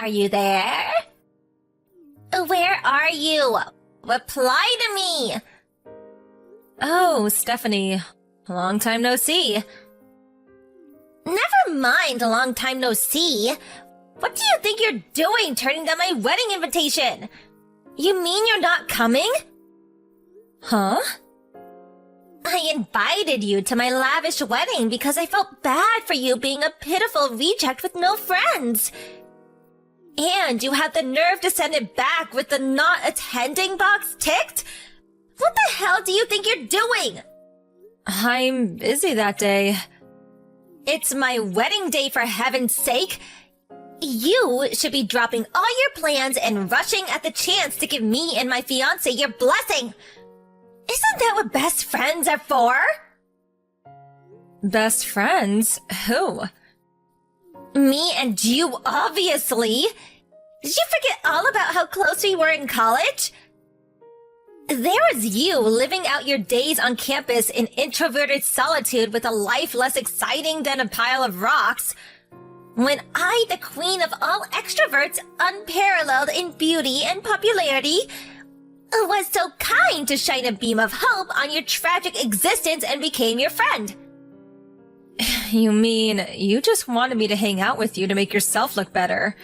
are you there? Where are you? Reply to me! Oh, Stephanie. Long time no see. Never mind a long time no see. What do you think you're doing turning down my wedding invitation? You mean you're not coming? Huh? I invited you to my lavish wedding because I felt bad for you being a pitiful reject with no friends. And you have the nerve to send it back with the not attending box ticked? What the hell do you think you're doing? I'm busy that day. It's my wedding day, for heaven's sake. You should be dropping all your plans and rushing at the chance to give me and my fiancé your blessing. Isn't that what best friends are for? Best friends? Who? Me and you, obviously. Did you forget all about how close we were in college? There was you living out your days on campus in introverted solitude with a life less exciting than a pile of rocks. When I, the queen of all extroverts, unparalleled in beauty and popularity, was so kind to shine a beam of hope on your tragic existence and became your friend. You mean you just wanted me to hang out with you to make yourself look better?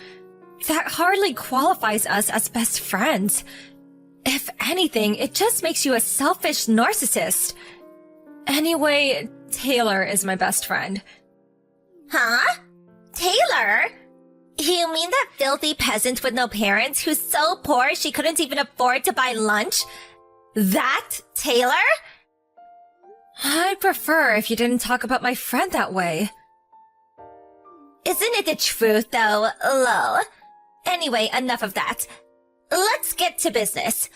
That hardly qualifies us as best friends. If anything, it just makes you a selfish narcissist. Anyway, Taylor is my best friend. Huh? Taylor? You mean that filthy peasant with no parents who's so poor she couldn't even afford to buy lunch? That Taylor? I'd prefer if you didn't talk about my friend that way. Isn't it the truth, though, lol? Anyway, enough of that. Let's get to business.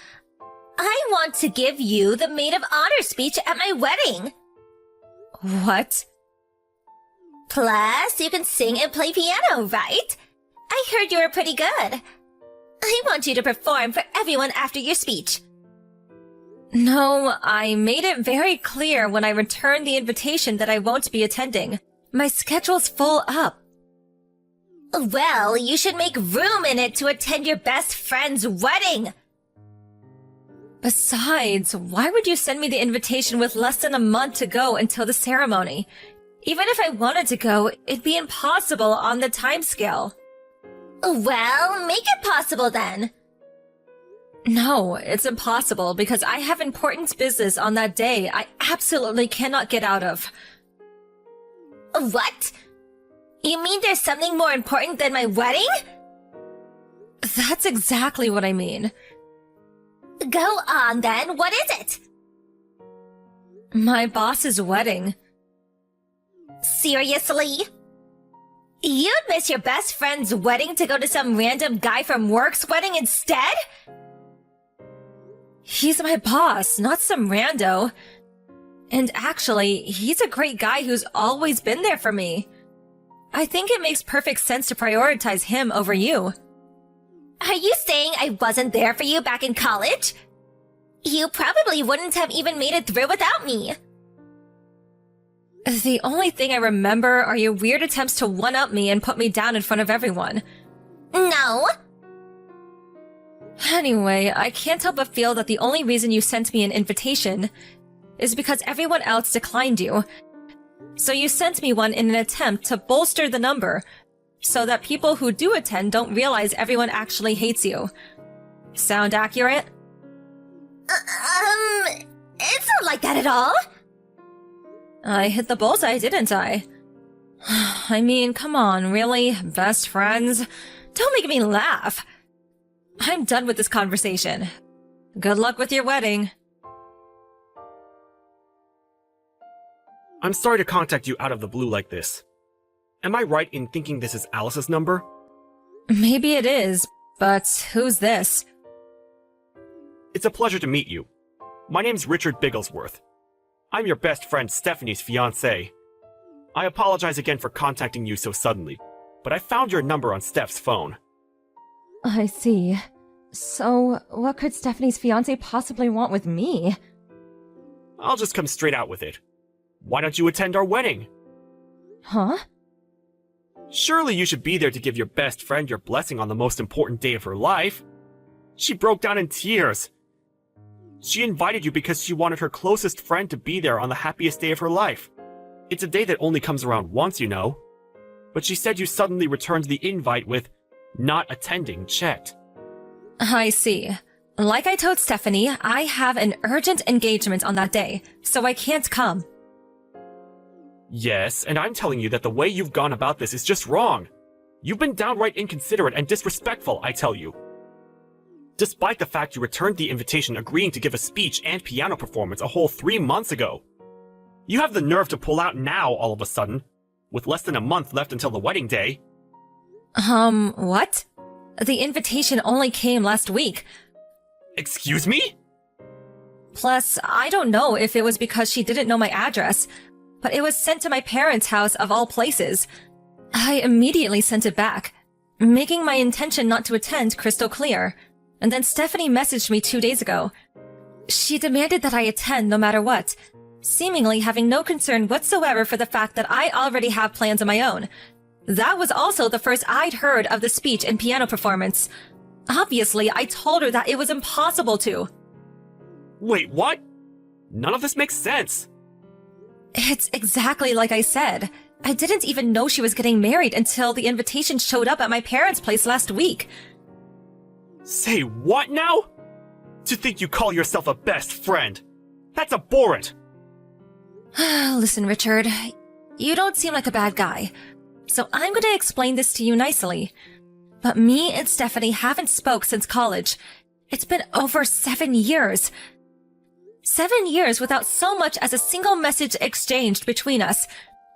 I want to give you the maid of honor speech at my wedding. What? Plus, you can sing and play piano, right? I heard you were pretty good. I want you to perform for everyone after your speech. No, I made it very clear when I returned the invitation that I won't be attending. My schedule's full up. Well, you should make room in it to attend your best friend's wedding. Besides, why would you send me the invitation with less than a month to go until the ceremony? Even if I wanted to go, it'd be impossible on the timescale. Well, make it possible then. No, it's impossible because I have important business on that day I absolutely cannot get out of. What? You mean there's something more important than my wedding? That's exactly what I mean. Go on then, what is it? My boss's wedding. Seriously? You'd miss your best friend's wedding to go to some random guy from work's wedding instead? He's my boss, not some rando. And actually, he's a great guy who's always been there for me. I think it makes perfect sense to prioritize him over you. Are you saying I wasn't there for you back in college? You probably wouldn't have even made it through without me. The only thing I remember are your weird attempts to one-up me and put me down in front of everyone. No. Anyway, I can't help but feel that the only reason you sent me an invitation is because everyone else declined you. So you sent me one in an attempt to bolster the number, so that people who do attend don't realize everyone actually hates you. Sound accurate? It's not like that at all. I hit the bullseye, didn't I? I mean, come on, really? Best friends? Don't make me laugh. I'm done with this conversation. Good luck with your wedding. I'm sorry to contact you out of the blue like this. Am I right in thinking this is Alice's number? Maybe it is, but who's this? It's a pleasure to meet you. My name's Richard Bigglesworth. I'm your best friend Stephanie's fiancé. I apologize again for contacting you so suddenly, but I found your number on Steph's phone. I see. So, what could Stephanie's fiancé possibly want with me? I'll just come straight out with it. Why don't you attend our wedding? Huh? Surely you should be there to give your best friend your blessing on the most important day of her life. She broke down in tears. She invited you because she wanted her closest friend to be there on the happiest day of her life. It's a day that only comes around once, you know. But she said you suddenly returned the invite with not attending checked. I see. Like I told Stephanie, I have an urgent engagement on that day, so I can't come. Yes, and I'm telling you that the way you've gone about this is just wrong. You've been downright inconsiderate and disrespectful, I tell you. Despite the fact you returned the invitation agreeing to give a speech and piano performance a whole 3 months ago. You have the nerve to pull out now all of a sudden, with less than a month left until the wedding day. What? The invitation only came last week. Excuse me? Plus, I don't know if it was because she didn't know my address, but it was sent to my parents' house of all places. I immediately sent it back, making my intention not to attend crystal clear. And then Stephanie messaged me 2 days ago. She demanded that I attend no matter what, seemingly having no concern whatsoever for the fact that I already have plans of my own. That was also the first I'd heard of the speech and piano performance. Obviously, I told her that it was impossible to. Wait, what? None of this makes sense. It's exactly like I said. I didn't even know she was getting married until the invitation showed up at my parents' place last week. Say what now? To think you call yourself a best friend. That's abhorrent. Listen, Richard, you don't seem like a bad guy, so I'm going to explain this to you nicely. But me and Stephanie haven't spoke since college. It's been over 7 years. 7 years without so much as a single message exchanged between us.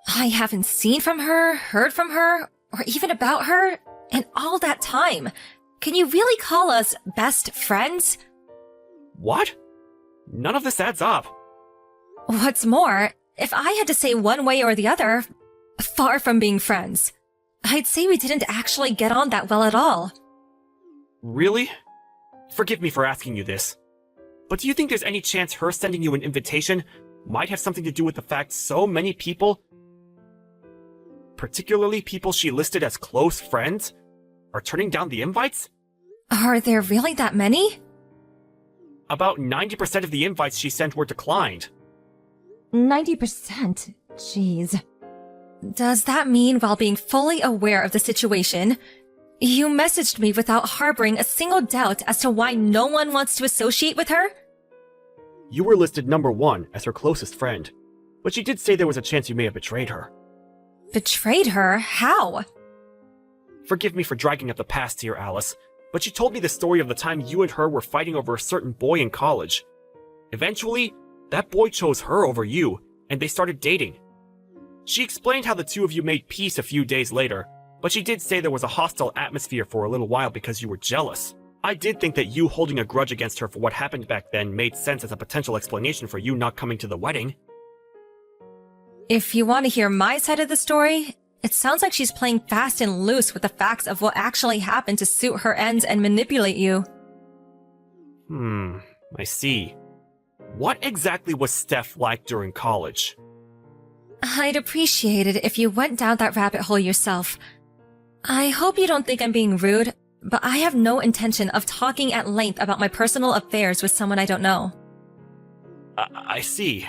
I haven't seen from her, heard from her, or even about her in all that time. Can you really call us best friends? What? None of this adds up. What's more, if I had to say one way or the other, far from being friends. I'd say we didn't actually get on that well at all. Really? Forgive me for asking you this, but do you think there's any chance her sending you an invitation might have something to do with the fact so many people, particularly people she listed as close friends, are turning down the invites? Are there really that many? About 90% of the invites she sent were declined. 90%? Jeez. Does that mean, while being fully aware of the situation, you messaged me without harboring a single doubt as to why no one wants to associate with her? You were listed number 1 as her closest friend, but she did say there was a chance you may have betrayed her. Betrayed her? How? Forgive me for dragging up the past here, Alice, but she told me the story of the time you and her were fighting over a certain boy in college. Eventually, that boy chose her over you, and they started dating. She explained how the two of you made peace a few days later, but she did say there was a hostile atmosphere for a little while because you were jealous. I did think that you holding a grudge against her for what happened back then made sense as a potential explanation for you not coming to the wedding. If you want to hear my side of the story, it sounds like she's playing fast and loose with the facts of what actually happened to suit her ends and manipulate you. I see. What exactly was Steph like during college? I'd appreciate it if you went down that rabbit hole yourself. I hope you don't think I'm being rude, but I have no intention of talking at length about my personal affairs with someone I don't know. I see.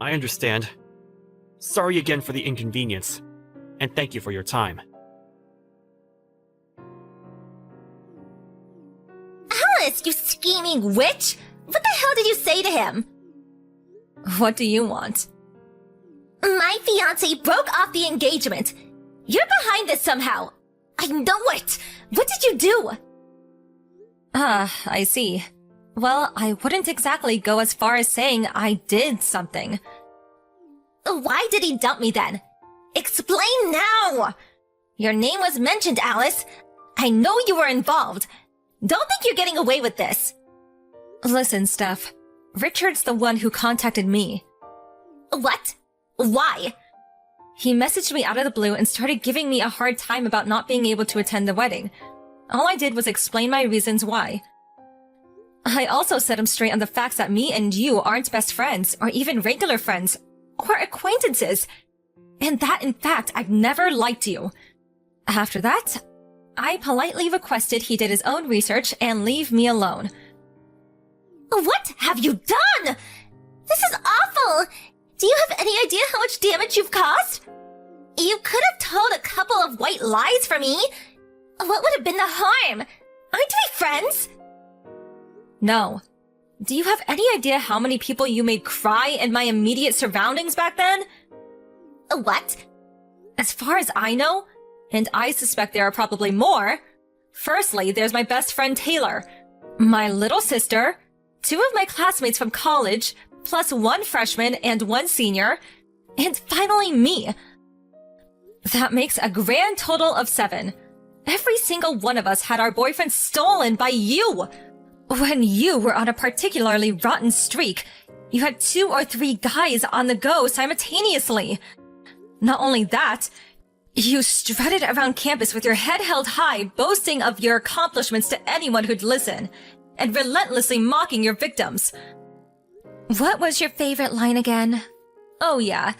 I understand. Sorry again for the inconvenience, and thank you for your time. Alice, you scheming witch! What the hell did you say to him? What do you want? My fiancé broke off the engagement. You're behind this somehow. I know it. What did you do? I see. Well, I wouldn't exactly go as far as saying I did something. Why did he dump me then? Explain now! Your name was mentioned, Alice. I know you were involved. Don't think you're getting away with this. Listen, Steph. Richard's the one who contacted me. What? Why? He messaged me out of the blue and started giving me a hard time about not being able to attend the wedding. All I did was explain my reasons why. I also set him straight on the facts that me and you aren't best friends, or even regular friends, or acquaintances. and that in fact I've never liked you. After that, I politely requested he did his own research and leave me alone. What have you done? This is awful! Do you have any idea how much damage you've caused? You could have told a couple of white lies for me. What would have been the harm? Aren't we friends? No. Do you have any idea how many people you made cry in my immediate surroundings back then? What? As far as I know, and I suspect there are probably more, firstly, there's my best friend Taylor, my little sister, 2 of my classmates from college, plus 1 freshman and 1 senior, and finally me. That makes a grand total of 7. Every single one of us had our boyfriends stolen by you. When you were on a particularly rotten streak, you had 2 or 3 guys on the go simultaneously. Not only that, you strutted around campus with your head held high, boasting of your accomplishments to anyone who'd listen, and relentlessly mocking your victims. What was your favorite line again? Oh yeah.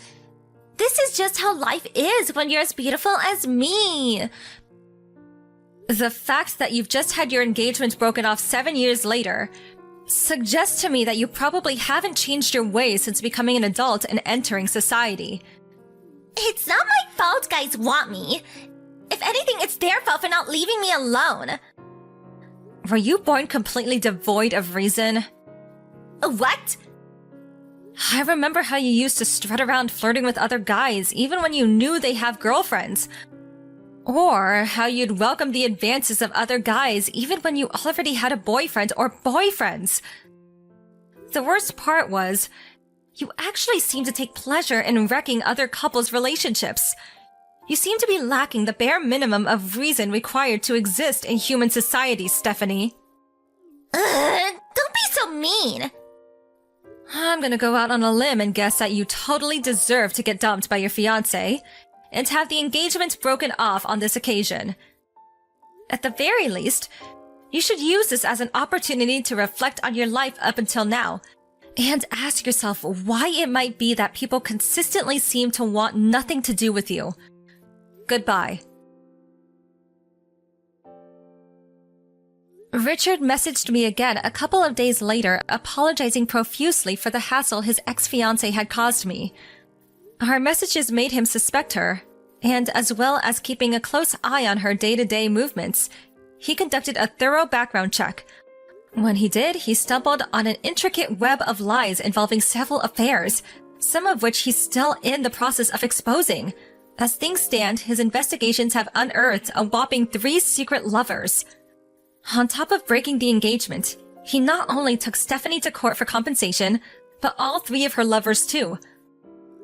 This is just how life is when you're as beautiful as me. The fact that you've just had your engagement broken off 7 years later suggests to me that you probably haven't changed your ways since becoming an adult and entering society. It's not my fault guys want me. If anything, it's their fault for not leaving me alone. Were you born completely devoid of reason? What? I remember how you used to strut around flirting with other guys even when you knew they have girlfriends. Or how you'd welcome the advances of other guys even when you already had a boyfriend or boyfriends. The worst part was, you actually seem to take pleasure in wrecking other couples' relationships. You seem to be lacking the bare minimum of reason required to exist in human society, Stephanie. Don't be so mean. I'm gonna go out on a limb and guess that you totally deserve to get dumped by your fiancé and have the engagement broken off on this occasion. At the very least, you should use this as an opportunity to reflect on your life up until now and ask yourself why it might be that people consistently seem to want nothing to do with you. Goodbye. Richard messaged me again a couple of days later, apologizing profusely for the hassle his ex-fiancée had caused me. Our messages made him suspect her, and as well as keeping a close eye on her day-to-day movements, he conducted a thorough background check. When he did, he stumbled on an intricate web of lies involving several affairs, some of which he's still in the process of exposing. As things stand, his investigations have unearthed a whopping 3 secret lovers. On top of breaking the engagement, he not only took Stephanie to court for compensation, but all 3 of her lovers too.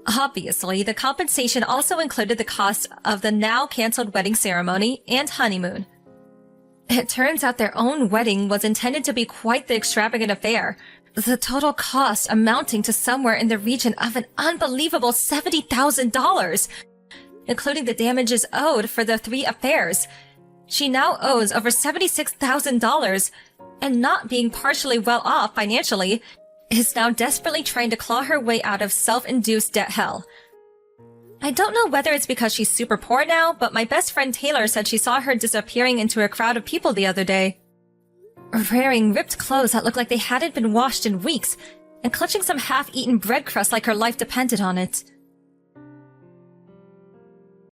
Obviously, the compensation also included the cost of the now-cancelled wedding ceremony and honeymoon. It turns out their own wedding was intended to be quite the extravagant affair, the total cost amounting to somewhere in the region of an unbelievable $70,000, including the damages owed for the 3 affairs. She now owes over $76,000, and not being partially well off financially, is now desperately trying to claw her way out of self-induced debt hell. I don't know whether it's because she's super poor now, but my best friend Taylor said she saw her disappearing into a crowd of people the other day. Wearing ripped clothes that looked like they hadn't been washed in weeks, and clutching some half-eaten bread crust like her life depended on it.